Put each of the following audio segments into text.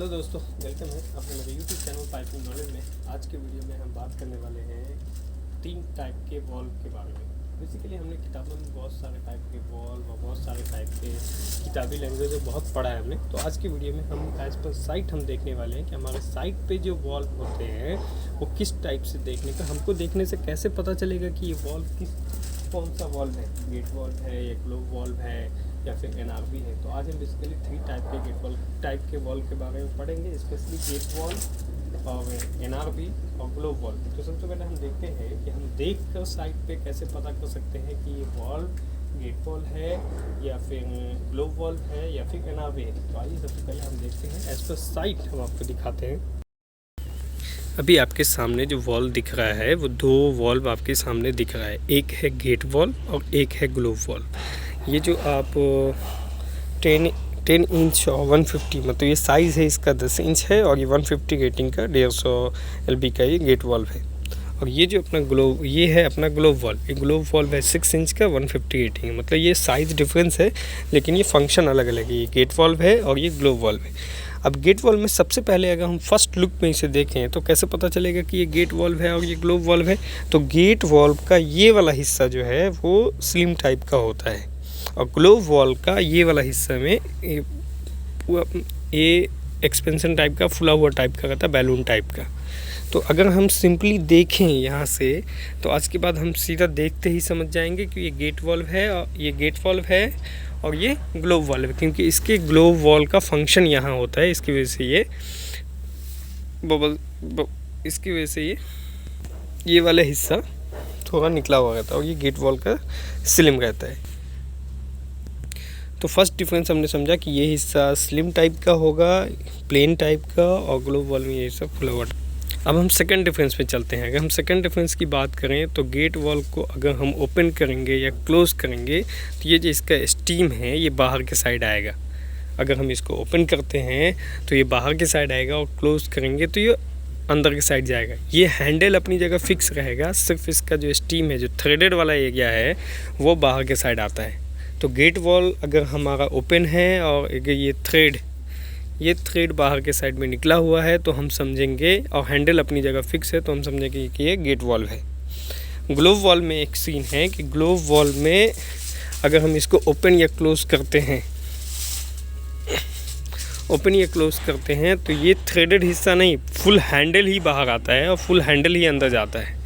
दोस्तों, वेलकम है अपने मेरे यूट्यूब चैनल पाइपिंग नॉलेज में। आज के वीडियो में हम बात करने वाले हैं 3 टाइप के वॉल्व के बारे में। बेसिकली हमने किताबों में बहुत सारे टाइप के वॉल्व और बहुत सारे टाइप के किताबी लैंग्वेज बहुत पढ़ा है हमने। तो आज की वीडियो में हम एज पर साइट हम देखने वाले हैं कि हमारे साइट पे जो वॉल्व होते हैं वो किस टाइप से देखने का, हमको देखने से कैसे पता चलेगा कि ये वॉल्व कौन सा वॉल्व है, गेट वॉल्व है या ग्लोब वॉल्व है या फिर एनआरवी है। तो आज हम बेसिकली 3 टाइप के गेट वॉल्व के वॉल्व के बारे में पढ़ेंगे, स्पेशली गेट वॉल्व और एनआरवी और ग्लोब वॉल्व। तो सबसे पहले हम देखते हैं कि हम देख कर साइट पे कैसे पता कर सकते हैं कि ये वॉल्व गेट वॉल्व है या फिर ग्लोब वॉल्व है या फिर एनआरवी है। तो आइए सबसे पहले हम देखते हैं एज पर साइट, हम आपको दिखाते हैं। अभी आपके सामने जो वॉल्व दिख रहा है वो 2 वॉल्व आपके सामने दिख रहा है, एक है गेट वॉल्व और एक है ग्लोब वॉल्व। ये जो आप 10 इंच और 150 मतलब ये साइज़ है इसका 10 इंच है और ये 150 रेटिंग का 150 LB का ये गेट वॉल्व है। और ये जो अपना ग्लोब, ये है अपना ग्लोब वॉल्व। ये ग्लोब वॉल्व है 6 इंच का 150 रेटिंग है, मतलब ये साइज़ डिफरेंस है लेकिन ये फंक्शन अलग अलग है। ये गेट वॉल्व है और ये ग्लोब वॉल्व है। अब गेट वॉल्व में सबसे पहले अगर हम फर्स्ट लुक में इसे देखें तो कैसे पता चलेगा कि ये गेट वॉल्व है और ये ग्लोब वॉल्व है। तो गेट वॉल्व का ये वाला हिस्सा जो है वो स्लिम टाइप का होता है और ग्लोब वॉल्व का ये वाला हिस्सा में ये एक्सपेंशन टाइप का, फुला हुआ टाइप का रहता है, बैलून टाइप का। तो अगर हम सिंपली देखें यहाँ से तो आज के बाद हम सीधा देखते ही समझ जाएंगे कि ये गेट वॉल्व है और ये गेट वॉल्व है और ये ग्लोब वॉल्व है, क्योंकि इसके ग्लोब वॉल्व का फंक्शन यहाँ होता है। इसकी वजह से ये इसकी वजह से ये वाला हिस्सा थोड़ा निकला हुआ रहता है और ये गेट वॉल्व का स्लिम रहता है। तो फर्स्ट डिफरेंस हमने समझा कि ये हिस्सा स्लिम टाइप का होगा, प्लेन टाइप का, और ग्लोब वॉल्व में ये सब खुला हुआ। अब हम सेकंड डिफरेंस पे चलते हैं। अगर हम सेकंड डिफरेंस की बात करें तो गेट वॉल्व को अगर हम ओपन करेंगे या क्लोज़ करेंगे तो ये जो इसका स्टीम है ये बाहर के साइड आएगा। अगर हम इसको ओपन करते हैं तो ये बाहर के साइड आएगा और क्लोज़ करेंगे तो ये अंदर के साइड जाएगा। ये हैंडल अपनी जगह फिक्स रहेगा, सिर्फ इसका जो स्टीम है, जो थ्रेडेड वाला एरिया है, वो बाहर के साइड आता है। तो गेट वॉल्व अगर हमारा ओपन है और ये थ्रेड बाहर के साइड में निकला हुआ है तो हम समझेंगे, और हैंडल अपनी जगह फिक्स है तो हम समझेंगे कि ये गेट वॉल्व है। ग्लोब वॉल्व में एक सीन है कि ग्लोब वॉल्व में अगर हम इसको ओपन या क्लोज़ करते हैं तो ये थ्रेडेड हिस्सा नहीं, फुल हैंडल ही बाहर आता है और फुल हैंडल ही अंदर जाता है।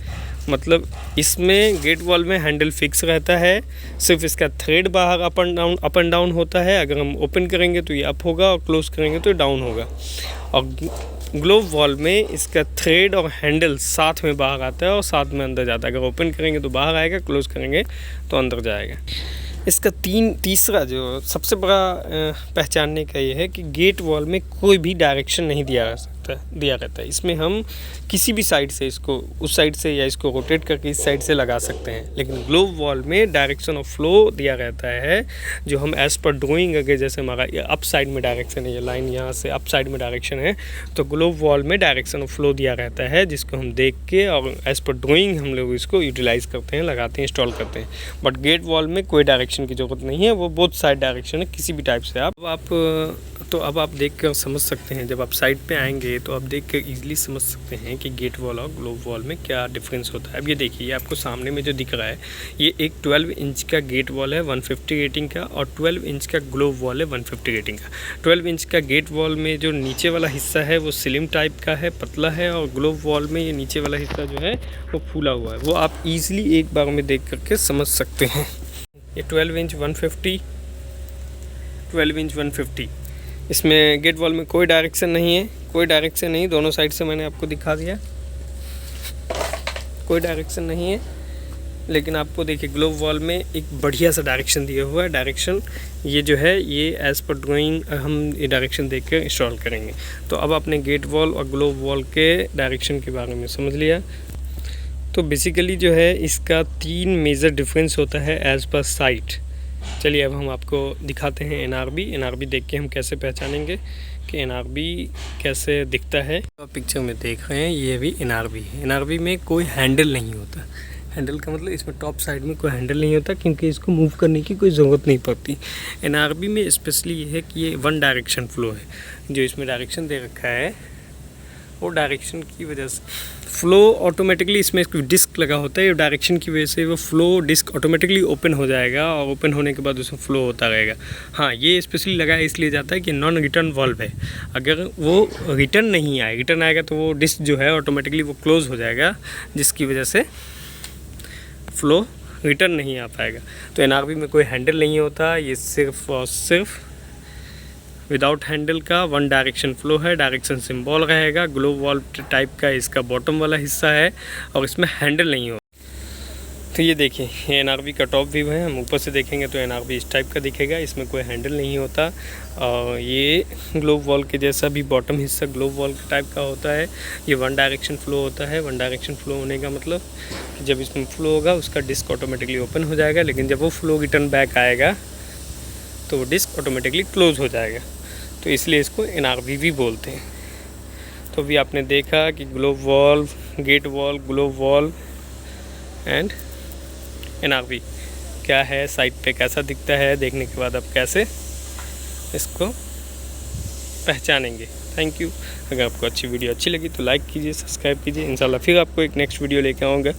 मतलब इसमें गेट वॉल्व में हैंडल फिक्स रहता है, सिर्फ इसका थ्रेड बाहर अप एंड डाउन होता है। अगर हम ओपन करेंगे तो ये अप होगा और क्लोज़ करेंगे तो ये डाउन होगा। और ग्लोब वॉल्व में इसका थ्रेड और हैंडल साथ में बाहर आता है और साथ में अंदर जाता है। अगर ओपन करेंगे तो बाहर आएगा, क्लोज़ करेंगे तो अंदर जाएगा। इसका तीसरा जो सबसे बड़ा पहचानने का ये है कि गेट वॉल्व में कोई भी डायरेक्शन नहीं दिया रहता है। इसमें हम किसी भी साइड से इसको, उस साइड से या इसको रोटेट करके इस साइड से लगा सकते हैं। लेकिन ग्लोब वॉल्व में डायरेक्शन ऑफ फ्लो दिया रहता है, जो हम एज़ पर ड्राइंग अगर जैसे हमारा अप साइड में डायरेक्शन है, ये लाइन यहाँ से अप साइड में डायरेक्शन है, तो ग्लोब वॉल्व में डायरेक्शन ऑफ फ्लो दिया रहता है, जिसको हम देख के और एज़ पर ड्राइंग हम लोग इसको यूटिलाइज़ करते हैं, लगाते हैं, इंस्टॉल करते हैं। बट गेट वॉल्व में कोई डायरेक्शन की ज़रूरत नहीं है, वो बोथ साइड डायरेक्शन है, किसी भी टाइप से अब आप देख कर समझ सकते हैं। जब आप साइड पे आएंगे तो आप देख कर ईजिली समझ सकते हैं कि गेट वॉल्व और ग्लोब वॉल्व में क्या डिफरेंस होता है। अब ये देखिए, आपको सामने में जो दिख रहा है ये एक 12 इंच का गेट वॉल्व है 150 रेटिंग का, और 12 इंच का ग्लोब वॉल्व है 150 रेटिंग का। 12 इंच का गेट वॉल्व में जो नीचे वाला हिस्सा है वो स्लिम टाइप का है, पतला है, और ग्लोब वॉल्व में ये नीचे वाला हिस्सा जो है वो फूला हुआ है। वो आप ईजिली एक बार में देख करके समझ सकते हैं। ये 12 इंच 150, 12 इंच 150, इसमें गेट वॉल्व में कोई डायरेक्शन नहीं, दोनों साइड से मैंने आपको दिखा दिया, कोई डायरेक्शन नहीं है। लेकिन आपको देखिए ग्लोब वॉल्व में एक बढ़िया सा डायरेक्शन दिया हुआ है। डायरेक्शन ये जो है ये एज़ पर ड्राइंग हम ये डायरेक्शन देख कर इंस्टॉल करेंगे। तो अब आपने गेट वॉल्व और ग्लोब वॉल्व के डायरेक्शन के बारे में समझ लिया। तो बेसिकली जो है इसका 3 मेजर डिफरेंस होता है एज़ पर साइट। चलिए अब हम आपको दिखाते हैं एनआरबी देख के हम कैसे पहचानेंगे कि एनआरबी कैसे दिखता है। तो पिक्चर में देख रहे हैं ये भी एनआरबी है। एनआरबी में कोई हैंडल नहीं होता। हैंडल का मतलब इसमें टॉप साइड में कोई हैंडल नहीं होता, क्योंकि इसको मूव करने की कोई ज़रूरत नहीं पड़ती। NRV में स्पेशली ये है कि ये वन डायरेक्शन फ्लो है। जो इसमें डायरेक्शन दे रखा है वो डायरेक्शन की वजह से फ्लो ऑटोमेटिकली, इसमें एक डिस्क लगा होता है, डायरेक्शन की वजह से वो फ्लो डिस्क ऑटोमेटिकली ओपन हो जाएगा और ओपन होने के बाद उसमें फ्लो होता रहेगा। हाँ, ये स्पेशली लगाया इसलिए जाता है कि नॉन रिटर्न वाल्व है, अगर वो रिटर्न नहीं आए, रिटर्न आएगा तो वो डिस्क जो है ऑटोमेटिकली वो क्लोज़ हो जाएगा, जिसकी वजह से फ्लो रिटर्न नहीं आ पाएगा। तो NRV में कोई हैंडल नहीं होता, ये सिर्फ और सिर्फ विदाउट हैंडल का वन डायरेक्शन फ्लो है। डायरेक्शन सिंबल रहेगा, ग्लोब वाल्व टाइप का इसका बॉटम वाला हिस्सा है और इसमें हैंडल नहीं हो। तो ये देखिए, ये NRV का टॉप व्यू है। हम ऊपर से देखेंगे तो NRV इस टाइप का दिखेगा, इसमें कोई हैंडल नहीं होता। और ये ग्लोब वॉल के जैसा भी बॉटम हिस्सा ग्लोब वॉल के टाइप का होता है। ये वन डायरेक्शन फ्लो होता है। वन डायरेक्शन फ्लो होने का मतलब कि जब इसमें फ्लो होगा उसका डिस्क ऑटोमेटिकली ओपन हो जाएगा, लेकिन जब वो फ्लो रिटर्न बैक आएगा तो वो डिस्क ऑटोमेटिकली क्लोज़ हो जाएगा। तो इसलिए इसको NRV भी बोलते हैं। तो अभी आपने देखा कि globe valve, gate valve, globe valve and NRV क्या है, साइट पे कैसा दिखता है, देखने के बाद आप कैसे इसको पहचानेंगे। Thank you. अगर आपको अच्छी वीडियो अच्छी लगी तो लाइक कीजिए, सब्सक्राइब कीजिए। इंशाल्लाह फिर आपको एक नेक्स्ट वीडियो लेके आऊँगा।